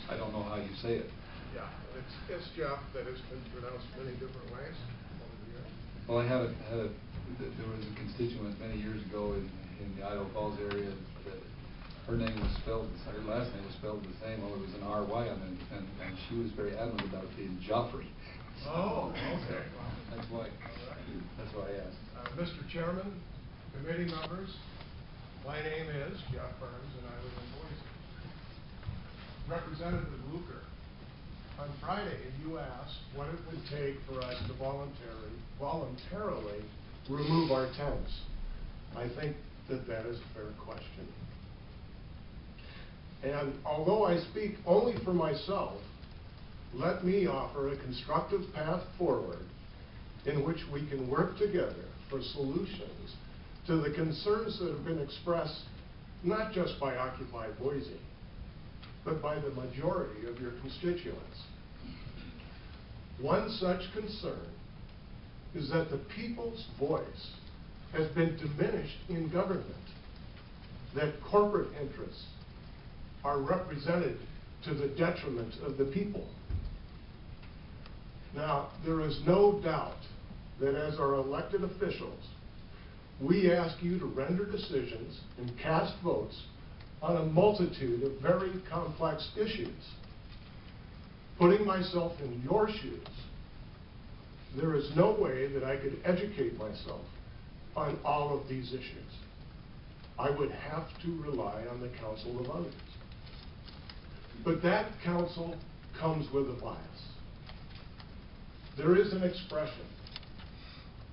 I don't know how you say it. Yeah, it's Geoff, that has been pronounced many different ways over the years. Well, there was a constituent many years ago in the Idaho Falls area that her name was spelled, her last name was spelled the same, although it was an R-Y on it, and she was very adamant about being Joffrey. Oh, okay. That's why. That's why I asked. Mr. Chairman, committee members, my name is Geoff Burns, and I live in Boise. Representative Luker, on Friday you asked what it would take for us to voluntarily remove our tents. I think that is a fair question. And although I speak only for myself, let me offer a constructive path forward in which we can work together for solutions to the concerns that have been expressed not just by Occupy Boise, but by the majority of your constituents. One such concern is that the people's voice has been diminished in government, that corporate interests are represented to the detriment of the people. Now, there is no doubt that as our elected officials, we ask you to render decisions and cast votes on a multitude of very complex issues. Putting myself in your shoes, there is no way that I could educate myself on all of these issues. I would have to rely on the counsel of others. But that counsel comes with a bias. There is an expression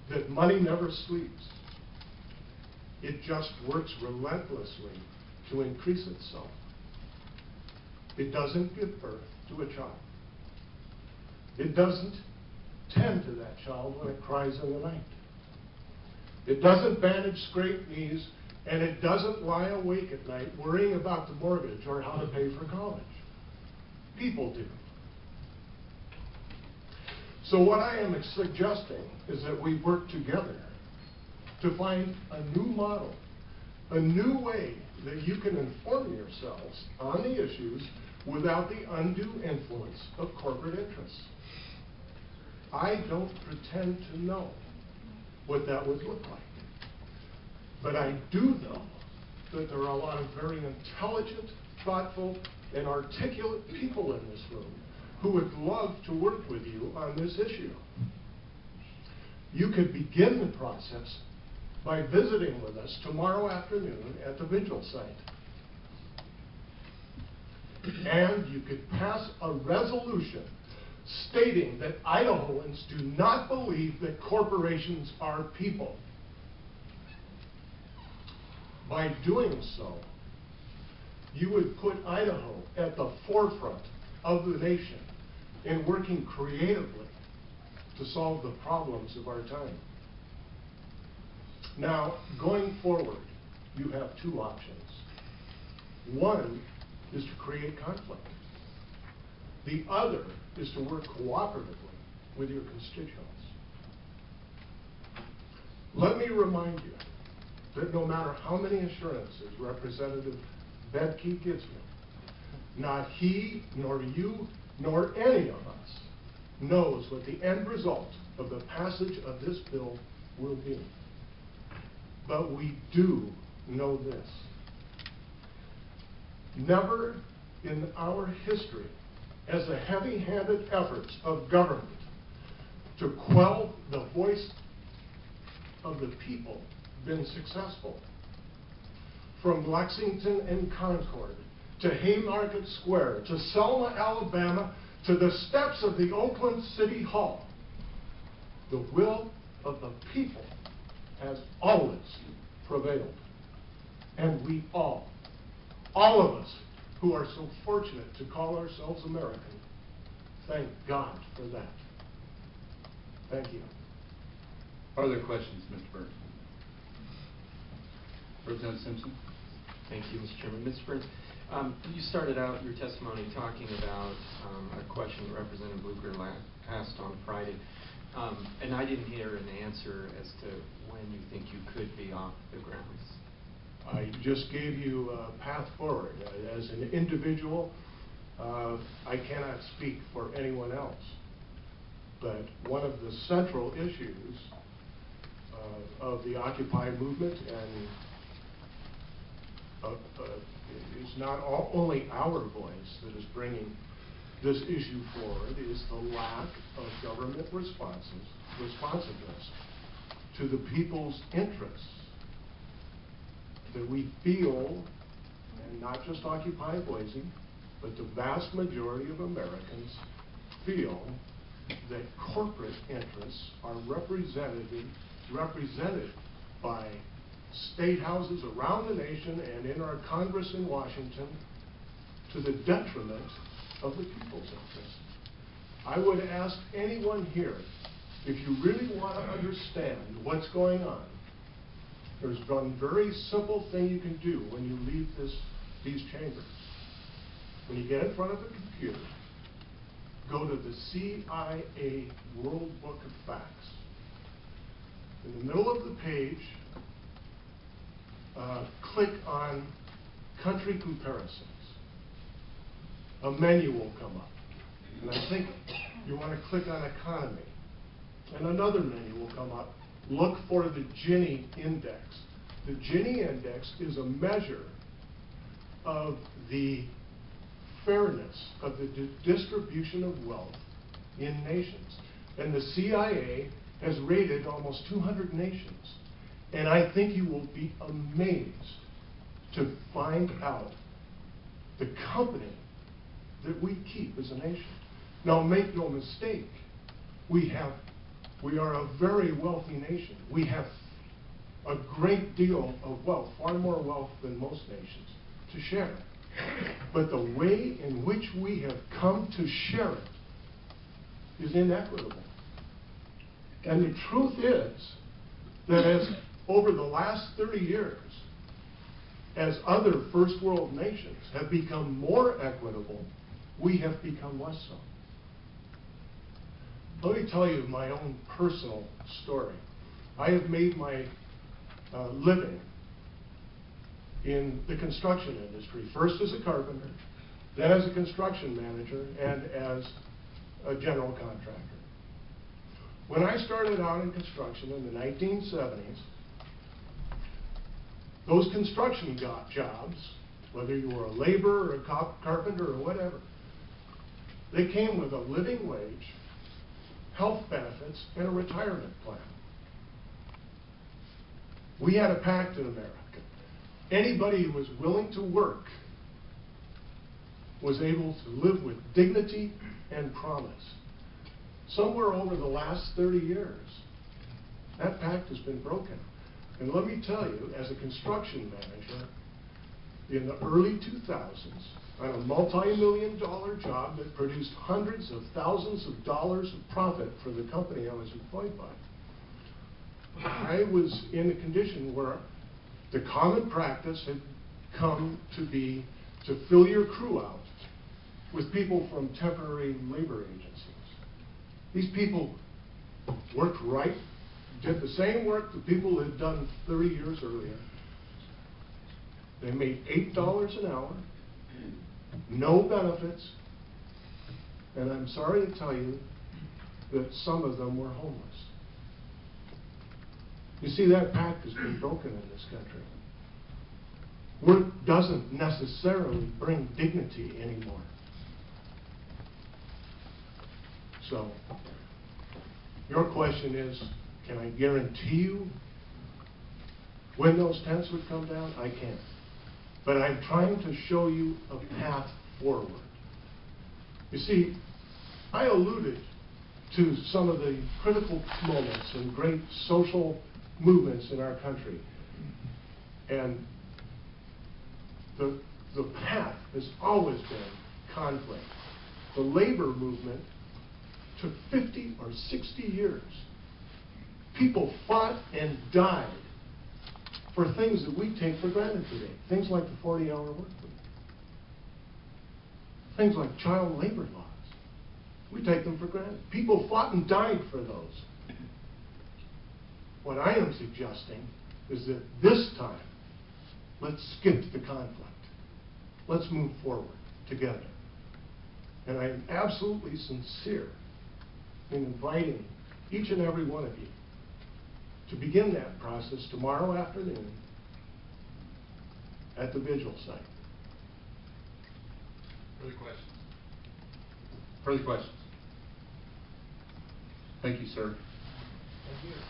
that money never sleeps. It just works relentlessly to increase itself. It doesn't give birth to a child. It doesn't tend to that child when it cries in the night. It doesn't bandage scraped knees, and it doesn't lie awake at night worrying about the mortgage or how to pay for college. People do. So what I am suggesting is that we work together to find a new model, a new way that you can inform yourselves on the issues without the undue influence of corporate interests. I don't pretend to know what that would look like. But I do know that there are a lot of very intelligent, thoughtful, and articulate people in this room who would love to work with you on this issue. You could begin the process by visiting with us tomorrow afternoon at the Vigil site. And you could pass a resolution stating that Idahoans do not believe that corporations are people. By doing so, you would put Idaho at the forefront of the nation in working creatively to solve the problems of our time. Now, going forward, you have two options. One is to create conflict. The other is to work cooperatively with your constituents. Let me remind you that no matter how many assurances Representative Bedke gives me, not he, nor you, nor any of us knows what the end result of the passage of this bill will be. But we do know this. Never in our history has the heavy-handed efforts of government to quell the voice of the people been successful. From Lexington and Concord to Haymarket Square to Selma, Alabama to the steps of the Oakland City Hall, the will of the people has always prevailed. And we all of us who are so fortunate to call ourselves American, thank God for that. Thank you. Other questions, Mr. Burns? Representative Simpson. Thank you, Mr. Chairman. Mr. Burns, you started out your testimony talking about a question that Representative Luker asked on Friday, and I didn't hear an answer as to when you think you could be off the grounds. I just gave you a path forward. As an individual, I cannot speak for anyone else, but one of the central issues of the Occupy movement and is not only our voice that is bringing this issue forward, is the lack of government responsiveness to the people's interests that we feel, and not just Occupy Boise, but the vast majority of Americans feel that corporate interests are represented by state houses around the nation and in our Congress in Washington to the detriment of the people's interests. I would ask anyone here, if you really want to understand what's going on, there's one very simple thing you can do when you leave these chambers. When you get in front of a computer, go to the CIA World Book of Facts. In the middle of the page, click on country comparisons. A menu will come up. And I think you want to click on economy. And another menu will come up. Look for the Gini index. The Gini index is a measure of the fairness of the distribution of wealth in nations. And the CIA has rated almost 200 nations. And I think you will be amazed to find out the company that we keep as a nation. Now, make no mistake, we are a very wealthy nation. We have a great deal of wealth, far more wealth than most nations, to share. But the way in which we have come to share it is inequitable. And the truth is that as over the last 30 years, as other first world nations have become more equitable, we have become less so. Let me tell you my own personal story. I have made my living in the construction industry, first as a carpenter, then as a construction manager, and as a general contractor. When I started out in construction in the 1970s, those construction jobs, whether you were a laborer or a carpenter or whatever, they came with a living wage, health benefits, and a retirement plan. We had a pact in America. Anybody who was willing to work was able to live with dignity and promise. Somewhere over the last 30 years, that pact has been broken. And let me tell you, as a construction manager, in the early 2000s, on a multi-million-dollar job that produced hundreds of thousands of dollars of profit for the company I was employed by, I was in a condition where the common practice had come to be to fill your crew out with people from temporary labor agencies. These people worked right, did the same work the people had done 30 years earlier. They made $8 an hour, no benefits, and I'm sorry to tell you that some of them were homeless. You see, that pact has been broken in this country. Work doesn't necessarily bring dignity anymore. So, your question is, can I guarantee you when those tents would come down? I can't. But I'm trying to show you a path forward. You see, I alluded to some of the critical moments and great social movements in our country. And the path has always been conflict. The labor movement took 50 or 60 years. People fought and died for things that we take for granted today. Things like the 40-hour work week. Things like child labor laws. We take them for granted. People fought and died for those. What I am suggesting is that this time, let's skip the conflict. Let's move forward together. And I'm absolutely sincere in inviting each and every one of you to begin that process tomorrow afternoon at the vigil site. Further questions? Further questions? Thank you, sir. Thank you.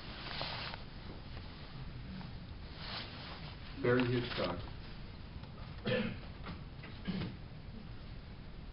Barry Hitchcock.